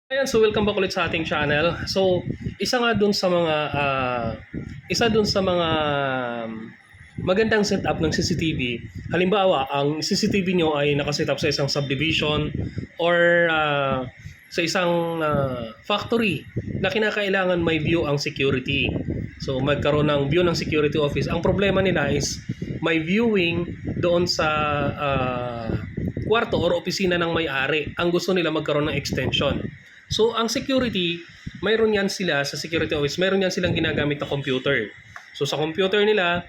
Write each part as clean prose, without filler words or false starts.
Ayan, so welcome back ulit sa ating channel. So, isa dun sa mga magandang setup ng CCTV. Halimbawa, ang CCTV nyo ay nakaset up sa isang subdivision or sa isang factory na kinakailangan may view ang security. So, magkaroon ng view ng security office. Ang problema nila is may viewing doon sa kwarto or opisina ng may-ari. Ang gusto nila magkaroon ng extension. So, ang security, mayroon yan sila sa security office, mayroon yan silang ginagamit na computer. So, sa computer nila,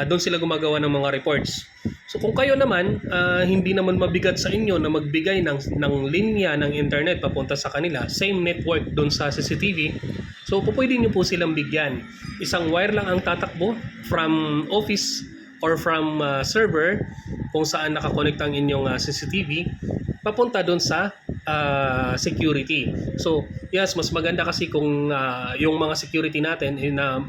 doon sila gumagawa ng mga reports. So, kung kayo naman, hindi naman mabigat sa inyo na magbigay ng linya ng internet papunta sa kanila, same network doon sa CCTV, so, pwede nyo po silang bigyan. Isang wire lang ang tatakbo from office or from server kung saan nakakonect ang inyong CCTV papunta doon sa security. So, yes, mas maganda kasi kung yung mga security natin na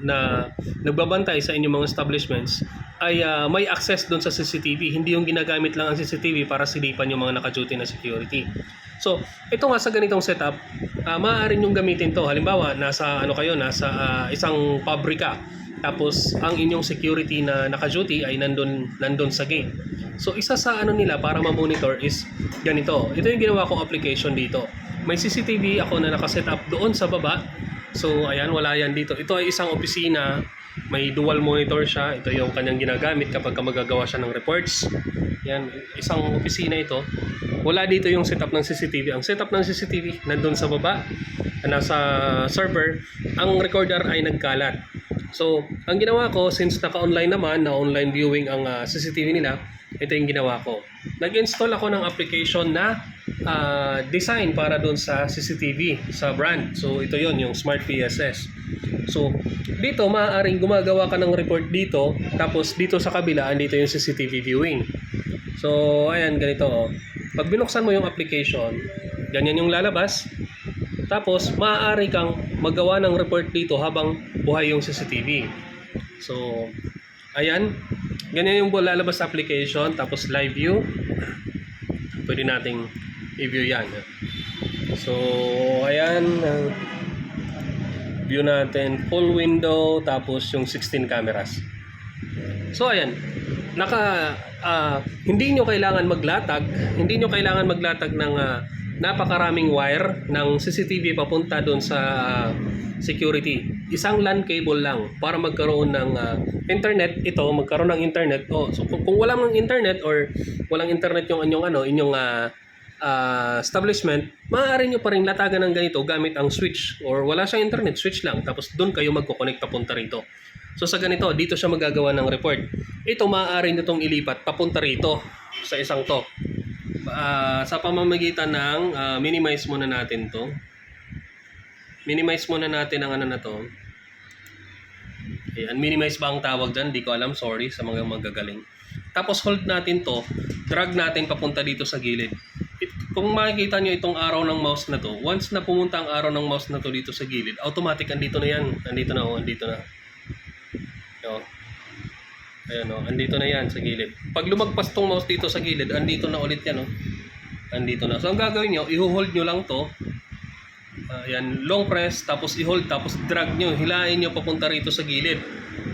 nagbabantay sa inyong mga establishments ay may access doon sa CCTV. Hindi yung ginagamit lang ang CCTV para silipan yung mga naka-duty na security. So, ito nga sa ganitong setup, maaari nyong gamitin to. Halimbawa, nasa isang pabrika. Tapos ang inyong security na naka-duty ay nandun sa gate. So isa sa nila para ma-monitor is ganito. Ito yung ginawa kong application dito. May CCTV ako na naka-set up doon sa baba. So ayan, wala yan dito. Ito ay isang opisina. May dual monitor siya. Ito yung kanyang ginagamit kapag magagawa siya ng reports. Yan, isang opisina ito. Wala dito yung setup ng CCTV. Ang setup ng CCTV nandun sa baba, nasa server. Ang recorder ay nagkalat. So, ang ginawa ko, since naka-online naman, na online viewing ang CCTV nila, ito yung ginawa ko. Nag-install ako ng application na design para doon sa CCTV, sa brand. So, ito yon yung Smart PSS. So, dito, maaaring gumagawa ka ng report dito, tapos dito sa kabila, andito yung CCTV viewing. So, ayan, ganito. Oh. Pag binuksan mo yung application, ganyan yung lalabas. Tapos, maaari kang magawa ng report dito habang buhay yung CCTV. So, ayan. Ganyan yung lalabas sa application. Tapos, live view. Pwede nating i-view yan. So, ayan. View natin. Full window. Tapos, yung 16 cameras. So, ayan. Hindi nyo kailangan maglatag. Hindi nyo kailangan maglatag ng napakaraming wire ng CCTV papunta doon sa security. Isang LAN cable lang para magkaroon ng internet. Ito, magkaroon ng internet. So kung wala mang internet or walang internet yung inyong establishment, maaari nyo pa rin latagan ng ganito gamit ang switch or wala siyang internet, switch lang. Tapos doon kayo magko-connect papunta rito. So sa ganito, dito siya magagawa ng report. Ito, maaari nyo itong ilipat papunta rito sa isang to. Sa pamamagitan ng minimize muna natin to. Minimize muna natin ang na to. Ayan, minimize ba ang tawag dyan? Di ko alam, sorry sa mga magagaling. Tapos hold natin to, drag natin papunta dito sa gilid. Kung makikita nyo itong arrow ng mouse na to, once na pumunta ang arrow ng mouse na to dito sa gilid, automatic andito na yan. Andito na, andito na. Ayan andito na yan sa gilid. Pag lumagpas tong mouse dito sa gilid, andito na ulit yan andito na. So ang gagawin nyo, i-hold nyo lang to. Ayan, long press, tapos i-hold, tapos drag nyo, hilahin nyo papunta rito sa gilid.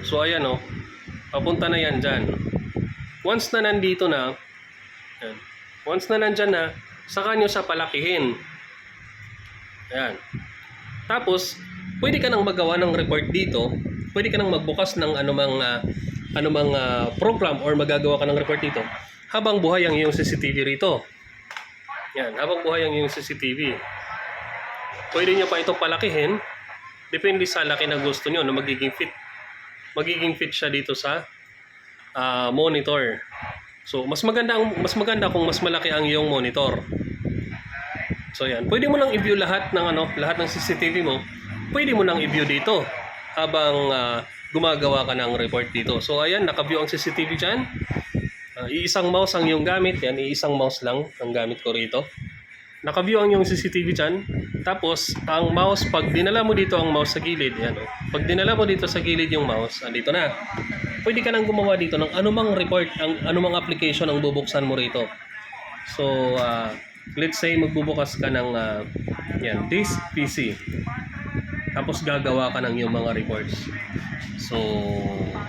So ayan papunta na yan dyan. Once na nandito na, ayan, once na nandyan na, saka nyo sa palakihin. Ayan. Tapos, pwede ka nang magawa ng report dito, pwede ka nang magbukas ng anumang program or magagawa ka ng report dito habang buhay ang iyong CCTV rito. Yan, habang buhay ang iyong CCTV. Pwede nyo pa itong palakihin. Depende sa laki na gusto nyo na magiging fit. Magiging fit siya dito sa monitor. So, mas maganda kung mas malaki ang iyong monitor. So, yan. Pwede mo nang i-view lahat ng CCTV mo. Pwede mo nang i-view dito habang gumagawa ka ng report dito. So, ayan, naka-view ang CCTV dyan. Iisang mouse ang iyong gamit. Yan, iisang mouse lang ang gamit ko rito. Naka-view ang iyong CCTV dyan. Tapos, ang mouse, pag dinala mo dito ang mouse sa gilid, yan, pag dinala mo dito sa gilid yung mouse, andito na. Pwede ka nang gumawa dito ng anumang report, anumang application ang bubuksan mo rito. So, let's say magbubukas ka ng this PC. Tapos gagawa ka ng iyong mga reports. So,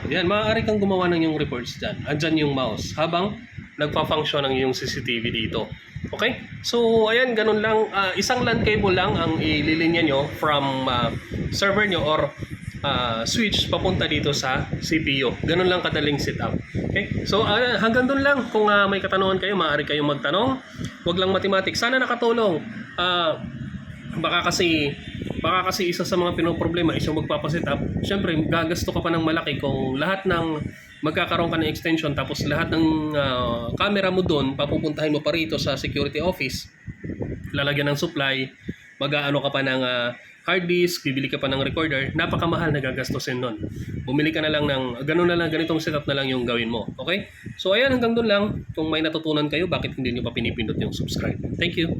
yan, maaari kang gumawa ng iyong reports dyan. Andyan yung mouse habang nagpa-function ang iyong CCTV dito. Okay? So, ayan, ganun lang. Isang LAN cable lang ang ililinya nyo from server nyo or switch papunta dito sa CPU. Ganun lang kadaling setup. Okay? So, hanggang dun lang. Kung may katanungan kayo, maaari kayong magtanong. Huwag lang mathematics. Sana nakatulong. Baka kasi isa sa mga pinoproblema is yung magpapaset up. Siyempre, gagasto ka pa ng malaki kung lahat ng magkakaroon ka ng extension tapos lahat ng camera mo doon, papupuntahin mo pa rito sa security office, lalagyan ng supply, mag-aano ka pa ng hard disk, bibili ka pa ng recorder, napakamahal na gagastusin nun. Bumili ka na lang ng, ganitong setup na lang yung gawin mo. Okay? So, ayan, hanggang doon lang. Kung may natutunan kayo, bakit hindi nyo pa pinipindot yung subscribe. Thank you.